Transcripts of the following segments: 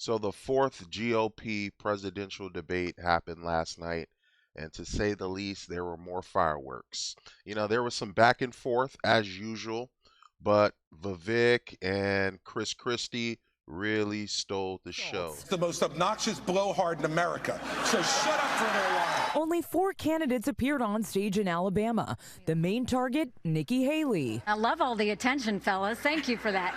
So the fourth GOP presidential debate happened last night, and to say the least, there were more fireworks. There was some back and forth as usual, but Vivek and Christie really stole the show. The most obnoxious blowhard in America. So shut up for a little while. Only 4 candidates appeared on stage in Alabama. The main target, Nikki Haley. I love all the attention, fellas. Thank you for that.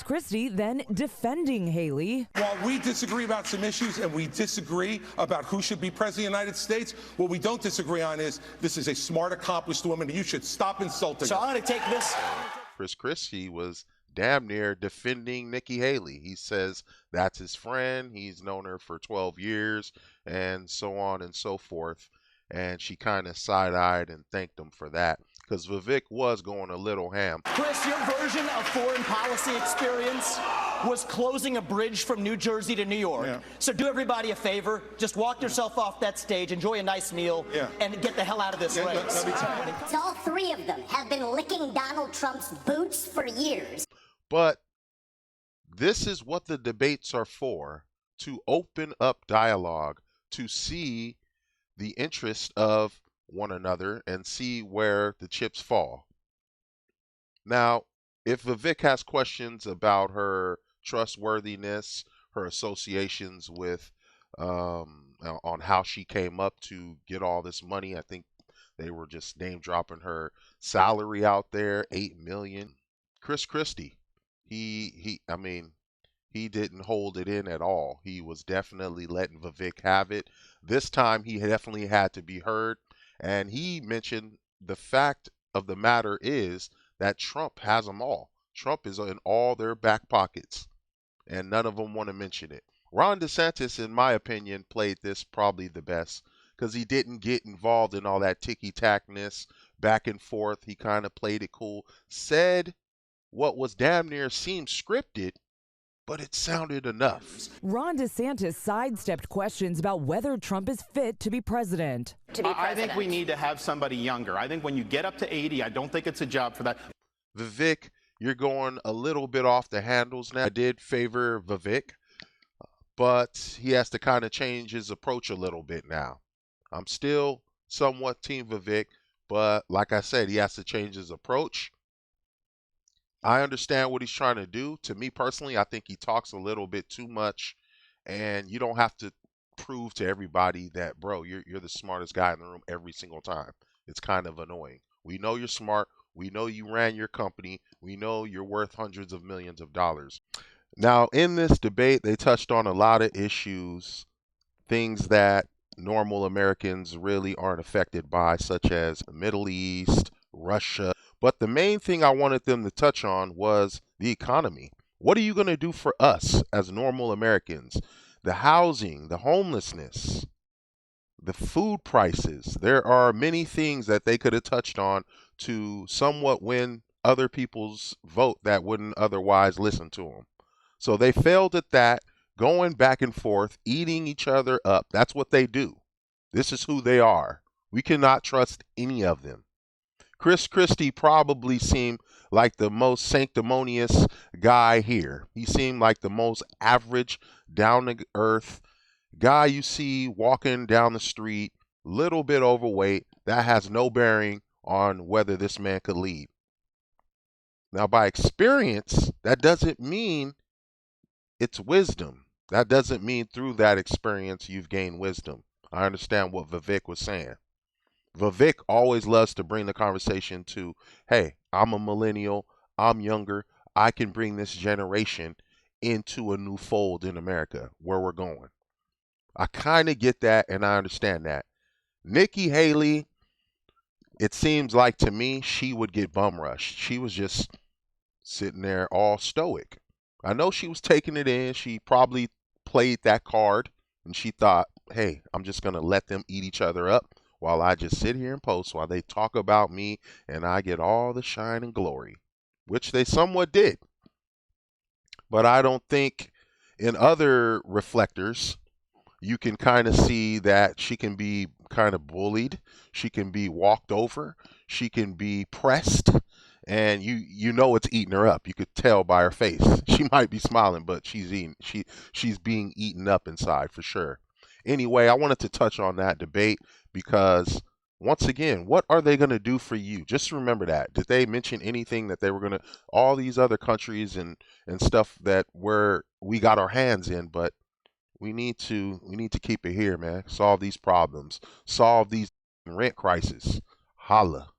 Christie then defending Haley. While we disagree about some issues and we disagree about who should be president of the United States, what we don't disagree on is this is a smart, accomplished woman. You should stop insulting her. So I'm going to take this. Christie was damn near defending Nikki Haley. He says that's his friend. He's known her for 12 years and so on and so forth. And she kind of side-eyed and thanked him for that because Vivek was going a little ham. Chris, your version of foreign policy experience was closing a bridge from New Jersey to New York. Yeah. So do everybody a favor. Just walk yourself off that stage, enjoy a nice meal, and get the hell out of this race. So all 3 of them have been licking Donald Trump's boots for years. But this is what the debates are for, to open up dialogue, to see the interest of one another and see where the chips fall. Now, if Vivek has questions about her trustworthiness, her associations with on how she came up to get all this money, I think they were just name dropping her salary out there, $8 million. Christie, he didn't hold it in at all. He was definitely letting Vivek have it. This time he definitely had to be heard. And he mentioned the fact of the matter is that Trump has them all. Trump is in all their back pockets, and none of them want to mention it. Ron DeSantis, in my opinion, played this probably the best because he didn't get involved in all that ticky-tackness, back and forth. He kind of played it cool, said what was damn near seemed scripted, but it sounded enough. Ron DeSantis sidestepped questions about whether Trump is fit to be president. I think we need to have somebody younger. I think when you get up to 80, I don't think it's a job for that. Vivek, you're going a little bit off the handles now. I did favor Vivek, but he has to kind of change his approach a little bit now. I'm still somewhat team Vivek, but like I said, he has to change his approach. I understand what he's trying to do. To me personally, I think he talks a little bit too much, and you don't have to prove to everybody that, bro, you're the smartest guy in the room every single time. It's kind of annoying. We know you're smart. We know you ran your company. We know you're worth hundreds of millions of dollars. Now, in this debate, they touched on a lot of issues, things that normal Americans really aren't affected by, such as the Middle East, Russia. But the main thing I wanted them to touch on was the economy. What are you going to do for us as normal Americans? The housing, the homelessness, the food prices. There are many things that they could have touched on to somewhat win other people's vote that wouldn't otherwise listen to them. So they failed at that, going back and forth, eating each other up. That's what they do. This is who they are. We cannot trust any of them. Christie probably seemed like the most sanctimonious guy here. He seemed like the most average, down-to-earth guy you see walking down the street, little bit overweight. That has no bearing on whether this man could lead. Now, by experience, that doesn't mean it's wisdom. That doesn't mean through that experience you've gained wisdom. I understand what Vivek was saying. Vivek always loves to bring the conversation to, hey, I'm a millennial, I'm younger, I can bring this generation into a new fold in America where we're going. I kind of get that and I understand that. Nikki Haley, it seems like to me she would get bum rushed. She was just sitting there all stoic. I know she was taking it in. She probably played that card and she thought, hey, I'm just going to let them eat each other up while I just sit here and post while they talk about me and I get all the shine and glory, which they somewhat did. But I don't think in other reflectors, you can kind of see that she can be kind of bullied. She can be walked over. She can be pressed. and you know it's eating her up. You could tell by her face. She might be smiling, but she's being eaten up inside for sure. Anyway, I wanted to touch on that debate because once again, what are they going to do for you? Just remember that. Did they mention anything that they were going to all these other countries and stuff that where we got our hands in, but we need to keep it here, man. Solve these problems. Solve these rent crisis. Holla.